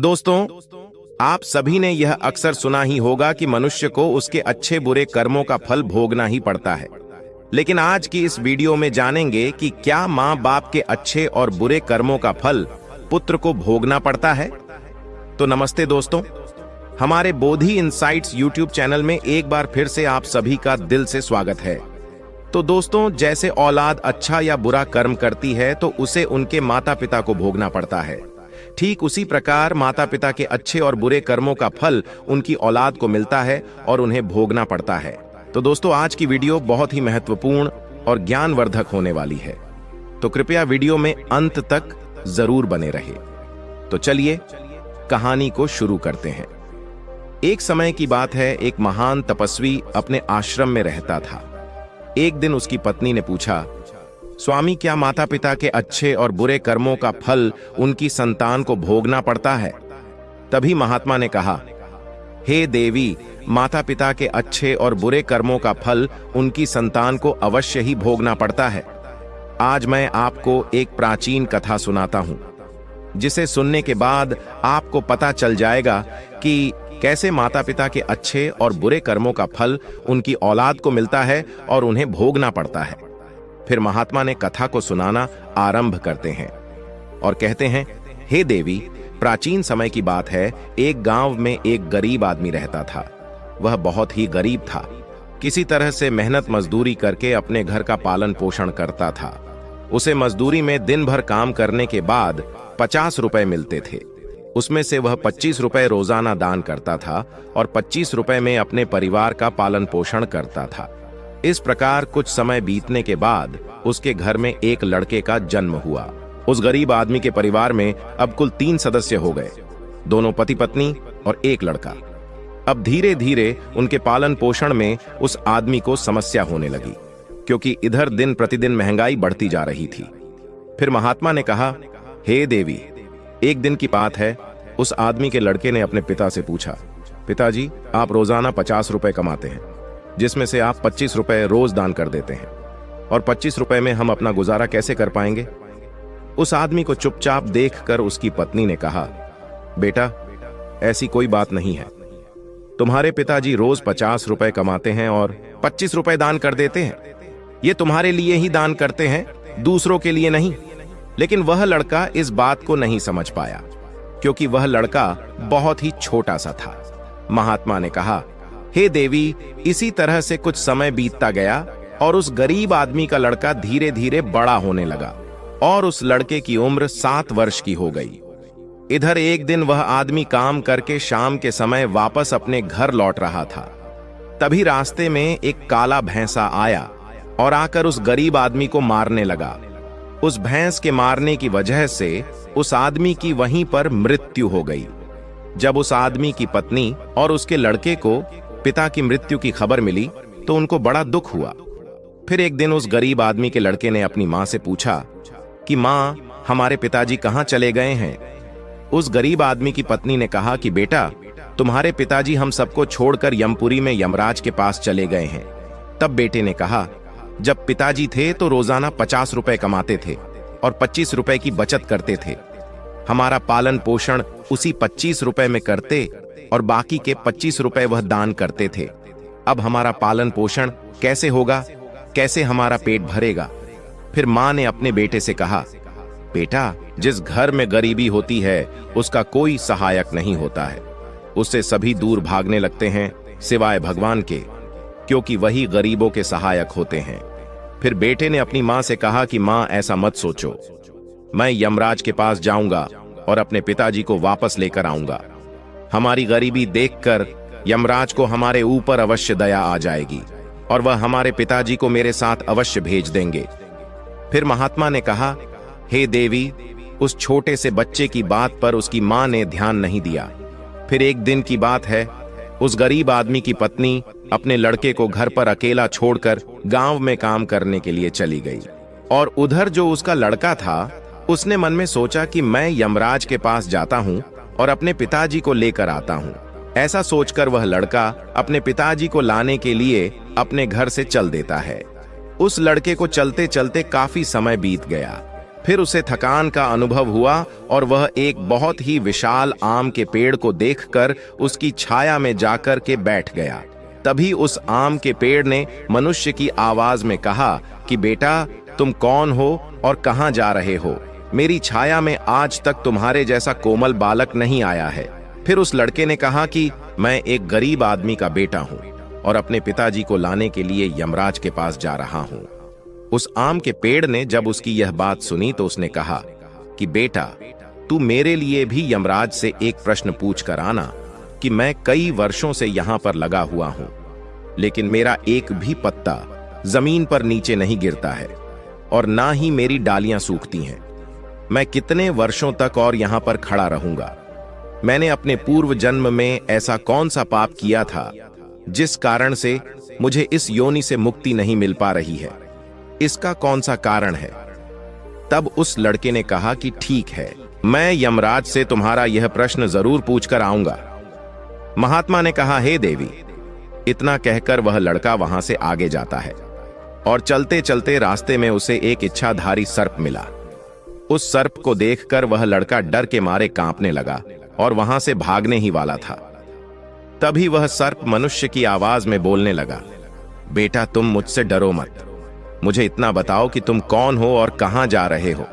दोस्तों, आप सभी ने यह अक्सर सुना ही होगा कि मनुष्य को उसके अच्छे बुरे कर्मों का फल भोगना ही पड़ता है। लेकिन आज की इस वीडियो में जानेंगे कि क्या माँ बाप के अच्छे और बुरे कर्मों का फल पुत्र को भोगना पड़ता है। तो नमस्ते दोस्तों, हमारे बोधि इनसाइट्स यूट्यूब चैनल में एक बार फिर से आप सभी का दिल से स्वागत है। तो दोस्तों, जैसे औलाद अच्छा या बुरा कर्म करती है तो उसे उनके माता पिता को भोगना पड़ता है, ठीक उसी प्रकार माता पिता के अच्छे और बुरे कर्मों का फल उनकी औलाद को मिलता है और उन्हें भोगना पड़ता है। तो दोस्तों, आज की वीडियो बहुत ही महत्वपूर्ण और ज्ञानवर्धक होने वाली है, तो कृपया वीडियो में अंत तक जरूर बने रहे। तो चलिए कहानी को शुरू करते हैं। एक समय की बात है, एक महान तपस्वी अपने आश्रम में रहता था। एक दिन उसकी पत्नी ने पूछा, स्वामी, क्या माता पिता के अच्छे और बुरे कर्मों का फल उनकी संतान को भोगना पड़ता है? तभी महात्मा ने कहा, हे देवी, माता पिता के अच्छे और बुरे कर्मों का फल उनकी संतान को अवश्य ही भोगना पड़ता है। आज मैं आपको एक प्राचीन कथा सुनाता हूं, जिसे सुनने के बाद आपको पता चल जाएगा कि कैसे माता पिता के अच्छे और बुरे कर्मों का फल उनकी औलाद को मिलता है और उन्हें भोगना पड़ता है। फिर महात्मा ने कथा को सुनाना आरंभ करते हैं और कहते हैं, हे देवी, प्राचीन समय की बात है। एक गांव में एक गरीब आदमी रहता था। वह बहुत ही गरीब था। किसी तरह से मेहनत मजदूरी करके अपने घर का पालन पोषण करता था। उसे मजदूरी में दिन भर काम करने के बाद 50 रुपए मिलते थे। उसमें से वह 25 रुपए रोजाना दान करता था और 25 रुपए में अपने परिवार का पालन पोषण करता था। इस प्रकार कुछ समय बीतने के बाद उसके घर में एक लड़के का जन्म हुआ। उस गरीब आदमी के परिवार में अब कुल 3 सदस्य हो गए, दोनों पति पत्नी और एक लड़का। अब धीरे धीरे उनके पालन पोषण में उस आदमी को समस्या होने लगी, क्योंकि इधर दिन प्रतिदिन महंगाई बढ़ती जा रही थी। फिर महात्मा ने कहा, हे देवी, एक दिन की बात है। उस आदमी के लड़के ने अपने पिता से पूछा, पिताजी, आप रोजाना 50 रुपए कमाते हैं, जिसमें से आप 25 रुपए रोज दान कर देते हैं, और 25 रुपए में हम अपना गुजारा कैसे कर पाएंगे? उस आदमी को चुपचाप देखकर उसकी पत्नी ने कहा, बेटा, ऐसी कोई बात नहीं है। तुम्हारे पिताजी रोज 50 रुपए कमाते हैं और 25 रुपए दान कर देते हैं। ये तुम्हारे लिए ही दान करते हैं, दूसरों के लिए नहीं। लेकिन वह लड़का इस बात को नहीं समझ पाया, क्योंकि वह लड़का बहुत ही छोटा सा था। महात्मा ने कहा, हे देवी, इसी तरह से कुछ समय बीतता गया और उस गरीब आदमी का लड़का धीरे धीरे बड़ा होने लगा और उस लड़के की उम्र 7 वर्ष की हो गई। इधर एक दिन वह आदमी काम करके शाम के समय वापस अपने घर लौट रहा था। तभी रास्ते में एक काला भैंसा आया और आकर उस गरीब आदमी को मारने लगा। उस भैंस के मारने की वजह से उस आदमी की वहीं पर मृत्यु हो गई। जब उस आदमी की पत्नी और उसके लड़के को पिता की मृत्यु की खबर मिली तो उनको बड़ा दुख हुआ। फिर एक दिन उस गरीब आदमी के लड़के ने अपनी मां से पूछा कि मां, हमारे पिताजी कहां चले गए हैं? उस गरीब आदमी की पत्नी ने कहा कि बेटा, तुम्हारे पिताजी हम सबको छोड़कर यमपुरी में यमराज के पास चले गए हैं। तब बेटे ने कहा, जब पिताजी थे तो रोजाना 50 रुपए कमाते थे और 25 रुपए की बचत करते थे। हमारा पालन पोषण उसी 25 रुपए में करते और बाकी के 25 रुपए वह दान करते थे। अब हमारा पालन पोषण कैसे होगा? कैसे हमारा पेट भरेगा? फिर मां ने अपने बेटे से कहा, बेटा, जिस घर में गरीबी होती है उसका कोई सहायक नहीं होता है। उससे सभी दूर भागने लगते हैं सिवाय भगवान के, क्योंकि वही गरीबों के सहायक होते हैं। फिर बेटे ने अपनी मां से कहा कि मां, ऐसा मत सोचो, मैं यमराज के पास जाऊंगा और अपने पिताजी को वापस लेकर आऊंगा। हमारी गरीबी देखकर यमराज को हमारे ऊपर अवश्य दया आ जाएगी और वह हमारे पिताजी को मेरे साथ अवश्य भेज देंगे। फिर महात्मा ने कहा, हे देवी, उस छोटे से बच्चे की बात पर उसकी मां ने ध्यान नहीं दिया। फिर एक दिन की बात है, उस गरीब आदमी की पत्नी अपने लड़के को घर पर अकेला छोड़कर गांव में काम करने के लिए चली गई। और उधर जो उसका लड़का था, उसने मन में सोचा कि मैं यमराज के पास जाता हूं और अपने पिताजी को लेकर आता हूं। ऐसा सोचकर वह लड़का अपने पिताजी को लाने के लिए अपने घर से चल देता है। उस लड़के को चलते चलते काफी समय बीत गया। फिर उसे थकान का अनुभव हुआ और वह एक बहुत ही विशाल आम के पेड़ को देखकर उसकी छाया में जाकर के बैठ गया। तभी उस आम के पेड़ ने मनुष्य की आवाज में कहा कि बेटा, तुम कौन हो और कहां जा रहे हो? मेरी छाया में आज तक तुम्हारे जैसा कोमल बालक नहीं आया है। फिर उस लड़के ने कहा कि मैं एक गरीब आदमी का बेटा हूं और अपने पिताजी को लाने के लिए यमराज के पास जा रहा हूं। उस आम के पेड़ ने जब उसकी यह बात सुनी तो उसने कहा कि बेटा, तू मेरे लिए भी यमराज से एक प्रश्न पूछ कर आना कि मैं कई वर्षों से यहां पर लगा हुआ हूं, लेकिन मेरा एक भी पत्ता जमीन पर नीचे नहीं गिरता है और ना ही मेरी डालियां सूखती हैं। मैं कितने वर्षों तक और यहां पर खड़ा रहूंगा? मैंने अपने पूर्व जन्म में ऐसा कौन सा पाप किया था जिस कारण से मुझे इस योनि से मुक्ति नहीं मिल पा रही है? इसका कौन सा कारण है? तब उस लड़के ने कहा कि ठीक है, मैं यमराज से तुम्हारा यह प्रश्न जरूर पूछकर आऊंगा। महात्मा ने कहा, हे देवी। इतना कहकर वह लड़का वहां से आगे जाता है और चलते चलते रास्ते में उसे एक इच्छाधारी सर्प मिला। उस सर्प को देखकर वह लड़का डर के मारे कांपने लगा और वहां से भागने ही वाला था। तभी वह सर्प मनुष्य की आवाज में बोलने लगा, बेटा, तुम मुझसे डरो मत। मुझे इतना बताओ कि तुम कौन हो और कहां जा रहे हो?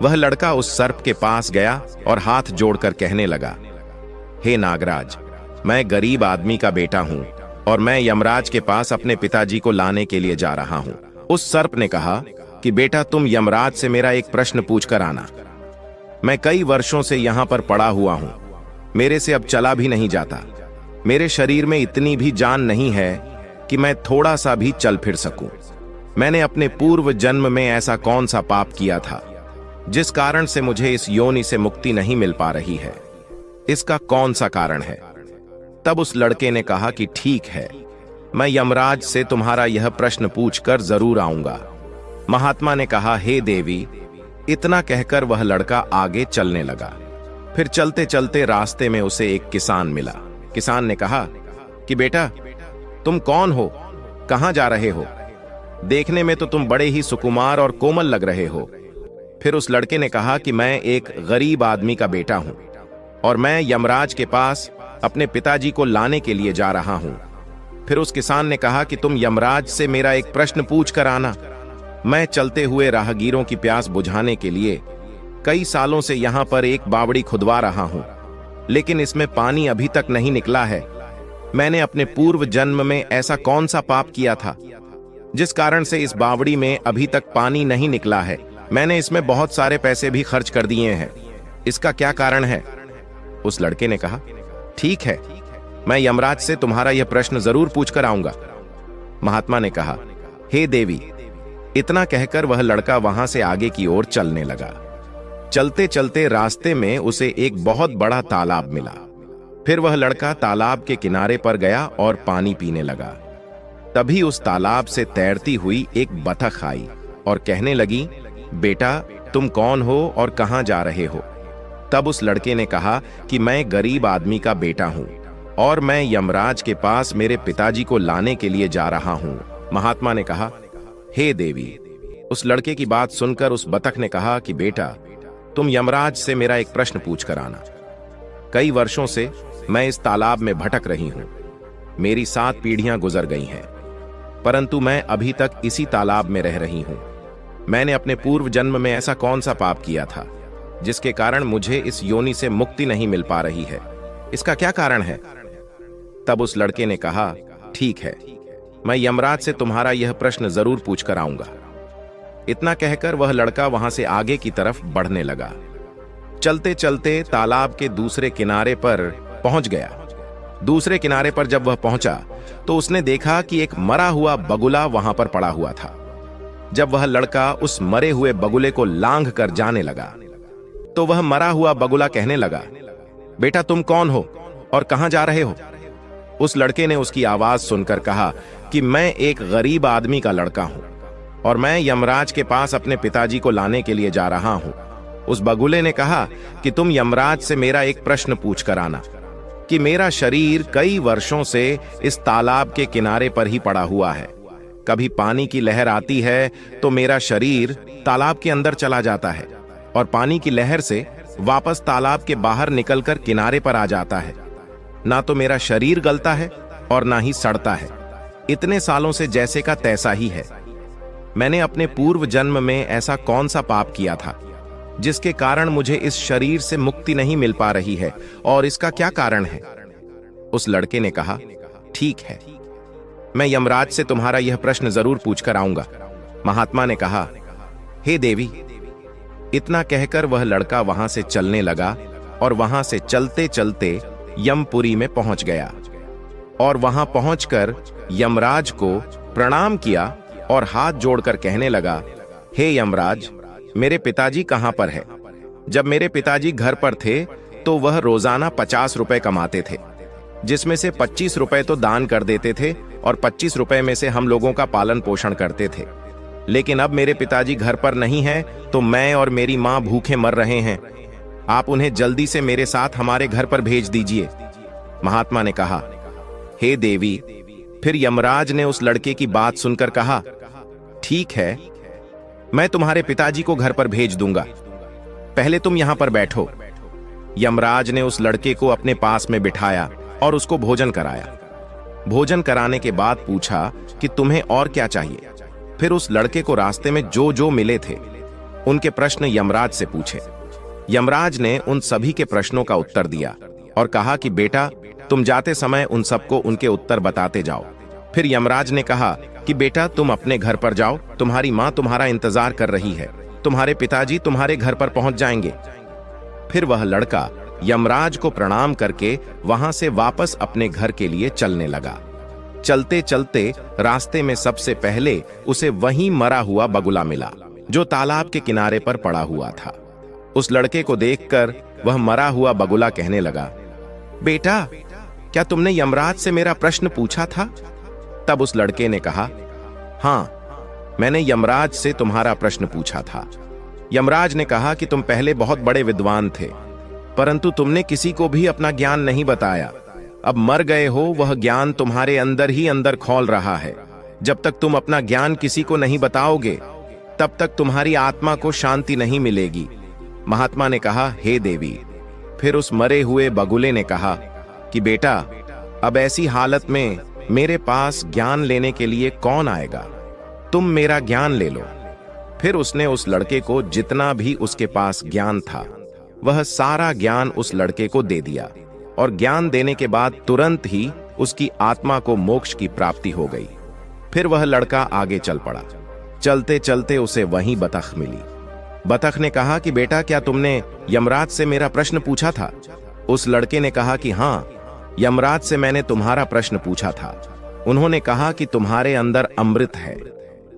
वह लड़का उस सर्प के पास गया और हाथ जोड़कर कहने लगा, हे नागराज, मैं गरीब आदमी का बेटा हूं और मैं यमराज के पास अपने पिताजी को लाने के लिए जा रहा हूं। उस सर्प ने कहा कि बेटा, तुम यमराज से मेरा एक प्रश्न पूछकर आना। मैं कई वर्षों से यहां पर पड़ा हुआ हूं, मेरे से अब चला भी नहीं जाता। मेरे शरीर में इतनी भी जान नहीं है कि मैं थोड़ा सा भी चल फिर सकूं। मैंने अपने पूर्व जन्म में ऐसा कौन सा पाप किया था जिस कारण से मुझे इस योनि से मुक्ति नहीं मिल पा रही है? इसका कौन सा कारण है? तब उस लड़के ने कहा कि ठीक है, मैं यमराज से तुम्हारा यह प्रश्न पूछकर जरूर आऊंगा। महात्मा ने कहा, हे देवी। इतना कहकर वह लड़का आगे चलने लगा। फिर चलते चलते रास्ते में उसे एक किसान मिला। किसान ने कहा कि बेटा, तुम कौन हो? कहां जा रहे हो? देखने में तो तुम बड़े ही सुकुमार और कोमल लग रहे हो। फिर उस लड़के ने कहा कि मैं एक गरीब आदमी का बेटा हूं और मैं यमराज के पास अपने पिताजी को लाने के लिए जा रहा हूं। फिर उस किसान ने कहा कि तुम यमराज से मेरा एक प्रश्न पूछ कर आना। मैं चलते हुए राहगीरों की प्यास बुझाने के लिए कई सालों से यहां पर एक बावड़ी खुदवा रहा हूं, लेकिन इसमें पानी अभी तक नहीं निकला है। मैंने अपने पूर्व जन्म में ऐसा कौन सा पाप किया था जिस कारण से इस बावड़ी में अभी तक पानी नहीं निकला है? मैंने इसमें बहुत सारे पैसे भी खर्च कर दिए हैं। इसका क्या कारण है? उस लड़के ने कहा, ठीक है, मैं यमराज से तुम्हारा यह प्रश्न जरूर पूछकर आऊंगा। महात्मा ने कहा, हे देवी। इतना कहकर वह लड़का वहां से आगे की ओर चलने लगा। चलते चलते रास्ते में उसे एक बहुत बड़ा तालाब मिला। फिर वह लड़का तालाब के किनारे पर गया और पानी पीने लगा। तभी उस तालाब से तैरती हुई एक बतख आई और कहने लगी, बेटा, तुम कौन हो और कहां जा रहे हो? तब उस लड़के ने कहा कि मैं गरीब आदमी का बेटा हूं और मैं यमराज के पास मेरे पिताजी को लाने के लिए जा रहा हूं। महात्मा ने कहा, हे देवी। उस लड़के की बात सुनकर उस बतख ने कहा कि बेटा, तुम यमराज से मेरा एक प्रश्न पूछ कर आना। कई वर्षों से मैं इस तालाब में भटक रही हूं। मेरी 7 पीढ़ियां गुजर गई हैं, परंतु मैं अभी तक इसी तालाब में रह रही हूं। मैंने अपने पूर्व जन्म में ऐसा कौन सा पाप किया था जिसके कारण मुझे इस योनि से मुक्ति नहीं मिल पा रही है? इसका क्या कारण है? तब उस लड़के ने कहा, ठीक है, मैं यमराज से तुम्हारा यह प्रश्न जरूर पूछकर आऊंगा। इतना कहकर वह लड़का वहां से आगे की तरफ बढ़ने लगा। चलते चलते तालाब के दूसरे किनारे पर पहुंच गया। दूसरे किनारे पर जब वह पहुंचा तो उसने देखा कि एक मरा हुआ बगुला वहां पर पड़ा हुआ था। जब वह लड़का उस मरे हुए बगुले को लांघ कर जाने लगा तो वह मरा हुआ बगुला कहने लगा, बेटा, तुम कौन हो और कहां जा रहे हो? उस लड़के ने उसकी आवाज सुनकर कहा कि मैं एक गरीब आदमी का लड़का हूं और मैं यमराज के पास अपने पिताजी को लाने के लिए जा रहा हूं। उस बगुले ने कहा कि तुम यमराज से मेरा एक प्रश्न पूछ कर आना कि मेरा शरीर कई वर्षों से इस तालाब के किनारे पर ही पड़ा हुआ है। कभी पानी की लहर आती है तो मेरा शरीर तालाब के अंदर चला जाता है और पानी की लहर से वापस तालाब के बाहर निकलकर किनारे पर आ जाता है। ना तो मेरा शरीर गलता है और ना ही सड़ता है। इतने सालों से जैसे का तैसा ही है। मैंने अपने पूर्व जन्म में ऐसा कौन सा पाप किया था जिसके कारण मुझे इस शरीर से मुक्ति नहीं मिल पा रही है, और इसका क्या कारण है? उस लड़के ने कहा, ठीक है, मैं यमराज से तुम्हारा यह प्रश्न जरूर पूछकर आऊंगा। महात्मा ने कहा, हे देवी। इतना कहकर वह लड़का वहां से चलने लगा और वहां से चलते चलते यमपुरी में पहुंच गया और वहां पहुंचकर यमराज को प्रणाम किया और हाथ जोड़कर कहने लगा, हे यमराज, मेरे पिताजी कहां पर है? जब मेरे पिताजी घर पर थे तो वह रोजाना 50 रुपए कमाते थे, जिसमें से 25 रुपए तो दान कर देते थे और 25 रुपए में से हम लोगों का पालन पोषण करते थे। लेकिन अब मेरे पिताजी घर पर नहीं हैं तो मैं और मेरी मां भूखे मर रहे हैं। आप उन्हें जल्दी से मेरे साथ हमारे घर पर भेज दीजिए। महात्मा ने कहा, हे देवी। फिर यमराज ने उस लड़के की बात सुनकर कहा, ठीक है, मैं तुम्हारे पिताजी को घर पर भेज दूंगा, पहले तुम यहां पर बैठो। यमराज ने उस लड़के को अपने पास में बिठाया और उसको भोजन कराया। भोजन कराने के बाद पूछा कि तुम्हें और क्या चाहिए। फिर उस लड़के को रास्ते में जो जो मिले थे उनके प्रश्न यमराज से पूछे। यमराज ने उन सभी के प्रश्नों का उत्तर दिया और कहा कि बेटा, तुम जाते समय उन सबको उनके उत्तर बताते जाओ। फिर यमराज ने कहा कि बेटा, तुम अपने घर पर जाओ, तुम्हारी मां तुम्हारा इंतजार कर रही है, तुम्हारे पिताजी तुम्हारे घर पर पहुंच जाएंगे। फिर वह लड़का यमराज को प्रणाम करके वहां से वापस अपने घर के लिए चलने लगा। चलते चलते रास्ते में सबसे पहले उसे वहीं मरा हुआ बगुला मिला जो तालाब के किनारे पर पड़ा हुआ था। उस लड़के को देखकर वह मरा हुआ बगुला कहने लगा, बेटा, क्या तुमने यमराज से मेरा प्रश्न पूछा था? तब उस लड़के ने कहा, हाँ, मैंने यमराज से तुम्हारा प्रश्न पूछा था। यमराज ने कहा कि तुम पहले बहुत बड़े विद्वान थे, परंतु तुमने किसी को भी अपना ज्ञान नहीं बताया। अब मर गए हो, वह ज्ञान तुम्हारे अंदर ही अंदर खौल रहा है। जब तक तुम अपना ज्ञान किसी को नहीं बताओगे तब तक तुम्हारी आत्मा को शांति नहीं मिलेगी। महात्मा ने कहा, हे देवी। फिर उस मरे हुए बगुले ने कहा कि बेटा, अब ऐसी हालत में मेरे पास ज्ञान लेने के लिए कौन आएगा? तुम मेरा ज्ञान ले लो। फिर उसने उस लड़के को जितना भी उसके पास ज्ञान था वह सारा ज्ञान उस लड़के को दे दिया और ज्ञान देने के बाद तुरंत ही उसकी आत्मा को मोक्ष की प्राप्ति हो गई। फिर वह लड़का आगे चल पड़ा। चलते चलते उसे वहीं बतख मिली। बतख ने कहा कि बेटा, क्या तुमने यमराज से मेरा प्रश्न पूछा था? उस लड़के ने कहा कि हाँ, यमराज से मैंने तुम्हारा प्रश्न पूछा था। उन्होंने कहा कि तुम्हारे अंदर अमृत है।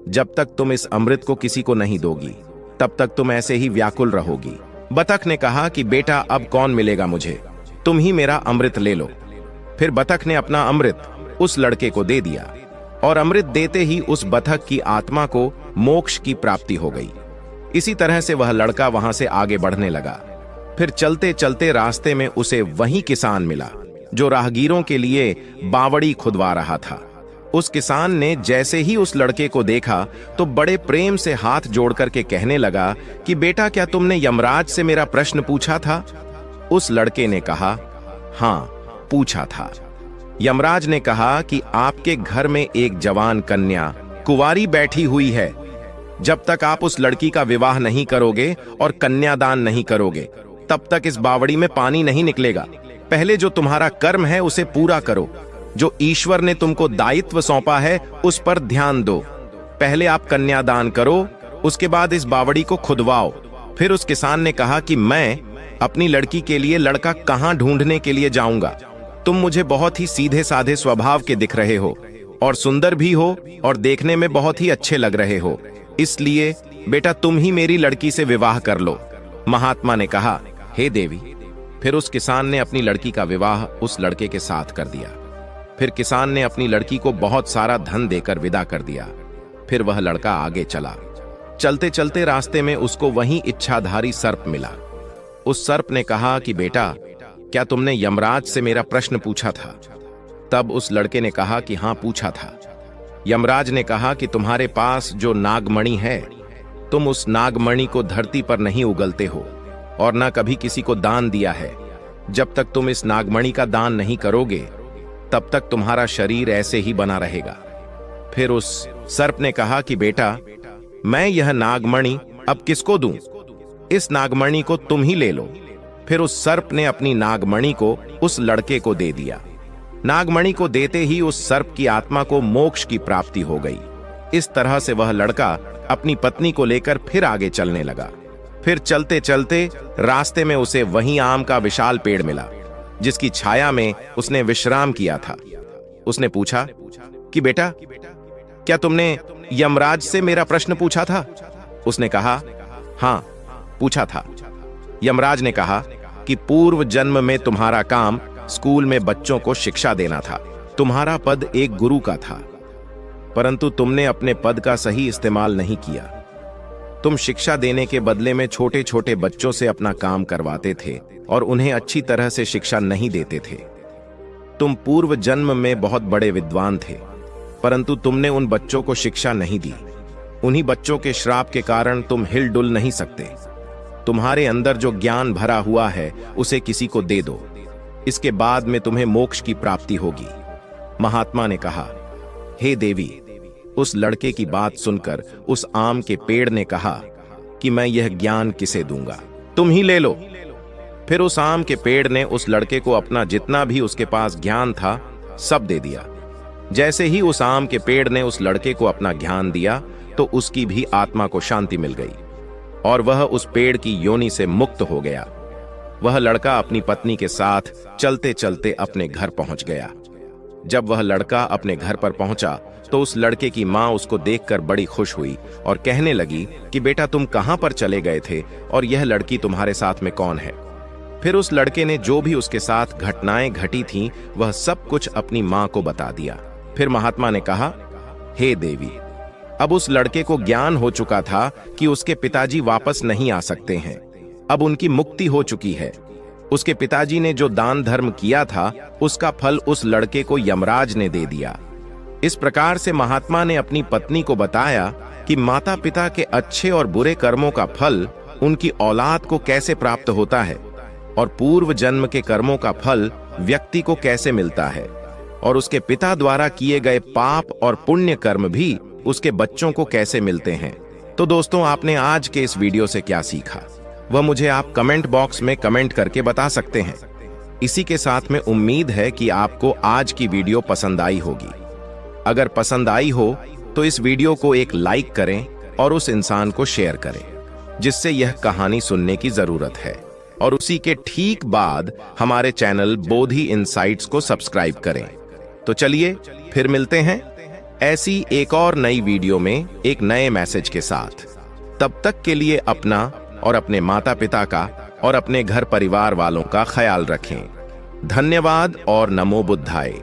जब तक तुम इस अमृत को किसी को नहीं दोगी तब तक तुम ऐसे ही व्याकुल रहोगी। बतख ने कहा कि बेटा, अब कौन मिलेगा मुझे, तुम ही मेरा अमृत ले लो। फिर बतख ने अपना अमृत उस लड़के को दे दिया और अमृत देते ही उस बतख की आत्मा को मोक्ष की प्राप्ति हो गई। इसी तरह से वह लड़का वहां से आगे बढ़ने लगा। फिर चलते चलते रास्ते में उसे वही किसान मिला जो राहगीरों के लिए बावड़ी खुदवा रहा था। उस किसान ने जैसे ही उस लड़के को देखा तो बड़े प्रेम से हाथ जोड़कर के कहने लगा कि बेटा, क्या तुमने यमराज से मेरा प्रश्न पूछा था? उस लड़के ने कहा, हाँ, पूछा था। यमराज ने कहा कि आपके घर में एक जवान कन्या कुंवारी बैठी हुई है। जब तक आप उस लड़की का विवाह नहीं करोगे और कन्यादान नहीं करोगे तब तक इस बावड़ी में पानी नहीं निकलेगा। पहले जो तुम्हारा कर्म है उसे पूरा करो। जो ईश्वर ने तुमको दायित्व सौंपा है उस पर ध्यान दो। पहले आप कन्यादान करो, उसके बाद इस बावड़ी को खुदवाओ। फिर उस किसान ने कहा कि मैं अपनी लड़की के लिए लड़का कहां ढूंढने के लिए जाऊंगा? तुम मुझे बहुत ही सीधे साधे स्वभाव के दिख रहे हो और सुंदर भी हो और देखने में बहुत ही अच्छे लग रहे हो, इसलिए बेटा तुम ही मेरी लड़की से विवाह कर लो। महात्मा ने कहा, हे देवी। फिर उस किसान ने अपनी लड़की का विवाह उस लड़के के साथ कर दिया। फिर किसान ने अपनी लड़की को बहुत सारा धन देकर विदा कर दिया। फिर वह लड़का आगे चला। चलते चलते रास्ते में उसको वहीं इच्छाधारी सर्प मिला। उस सर्प ने कहा कि बेटा, क्या तुमने यमराज से मेरा प्रश्न पूछा था? तब उस लड़के ने कहा कि हाँ, पूछा था। यमराज ने कहा कि तुम्हारे पास जो नागमणि है, तुम उस नागमणि को धरती पर नहीं उगलते हो और न कभी किसी को दान दिया है। जब तक तुम इस नागमणि का दान नहीं करोगे, तब तक तुम्हारा शरीर ऐसे ही बना रहेगा। फिर उस सर्प ने कहा कि बेटा, मैं यह नागमणि अब किसको दूं? इस नागमणि को तुम ही ले लो। फिर उस सर्प ने अपनी नागमणि को उस लड़के को दे दिया। नागमणि को देते ही उस सर्प की आत्मा को मोक्ष की प्राप्ति हो गई। इस तरह से वह लड़का अपनी पत्नी को लेकर फिर आगे चलने लगा। फिर चलते चलते रास्ते में उसे वहीं आम का विशाल पेड़ मिला, जिसकी छाया में उसने विश्राम किया था। उसने पूछा कि बेटा, क्या तुमने यमराज से मेरा प्रश्न पूछा था? उसने कहा, हाँ, पूछा था। यमराज ने कहा कि पूर्व जन्म में तुम्हारा काम स्कूल में बच्चों को शिक्षा देना था। तुम्हारा पद एक गुरु का था, परंतु तुमने अपने पद का सही इस्तेमाल नहीं किया। तुम शिक्षा देने के बदले में छोटे छोटे बच्चों से अपना काम करवाते थे और उन्हें अच्छी तरह से शिक्षा नहीं देते थे। तुम पूर्व जन्म में बहुत बड़े विद्वान थे, परंतु तुमने उन बच्चों को शिक्षा नहीं दी। उन्हीं बच्चों के श्राप के कारण तुम हिलडुल नहीं सकते। तुम्हारे अंदर जो ज्ञान भरा हुआ है, उसे किसी को दे दो। इसके बाद में तुम्हें मोक्ष की प्राप्ति होगी। महात्मा ने कहा, हे देवी। उस लड़के की बात सुनकर उस आम के पेड़ ने कहा कि मैं यह ज्ञान किसे दूंगा, तुम ही ले लो। फिर उस आम के पेड़ ने उस लड़के को अपना जितना भी उसके पास ज्ञान था सब दे दिया। जैसे ही उस आम के पेड़ ने उस लड़के को अपना ज्ञान दिया, तो उसकी भी आत्मा को शांति मिल गई और वह उस पेड़ की योनि से मुक्त हो गया। वह लड़का अपनी पत्नी के साथ चलते चलते अपने घर पहुंच गया। जब वह लड़का अपने घर पर पहुंचा, तो उस लड़के की मां उसको देखकर बड़ी खुश हुई और कहने लगी कि बेटा, तुम कहां पर चले गए थे और यह लड़की तुम्हारे साथ में कौन है? फिर उस लड़के ने जो भी उसके साथ घटनाएं घटी थीं, वह सब कुछ अपनी मां को बता दिया। फिर महात्मा ने कहा, हे देवी, अब उस लड़के को ज्ञान हो चुका था कि उसके पिताजी वापस नहीं आ सकते हैं। अब उनकी मुक्ति हो चुकी है। उसके पिताजी ने जो दान धर्म किया था, उसका फल उस लड़के को यमराज ने दे दिया। इस प्रकार से महात्मा ने अपनी पत्नी को बताया कि माता पिता के अच्छे और बुरे कर्मों का फल उनकी औलाद को कैसे प्राप्त होता है और पूर्व जन्म के कर्मों का फल व्यक्ति को कैसे मिलता है, और उसके पिता द्वारा किए गए पाप और पुण्य कर्म भी उसके बच्चों को कैसे मिलते हैं। तो दोस्तों, आपने आज के इस वीडियो से क्या सीखा, वह मुझे आप कमेंट बॉक्स में कमेंट करके बता सकते हैं। इसी के साथ में उम्मीद है कि आपको आज की वीडियो पसंद आई होगी। अगर पसंद आई हो तो इस वीडियो को एक लाइक करें और उस इंसान को शेयर करें जिससे यह कहानी सुनने की जरूरत है, और उसी के ठीक बाद हमारे चैनल बोधि इनसाइट्स को सब्सक्राइब करें। तो चलिए फिर मिलते हैं ऐसी एक और नई वीडियो में एक नए मैसेज के साथ। तब तक के लिए अपना और अपने माता पिता का और अपने घर परिवार वालों का ख्याल रखें। धन्यवाद और नमो बुद्धाय।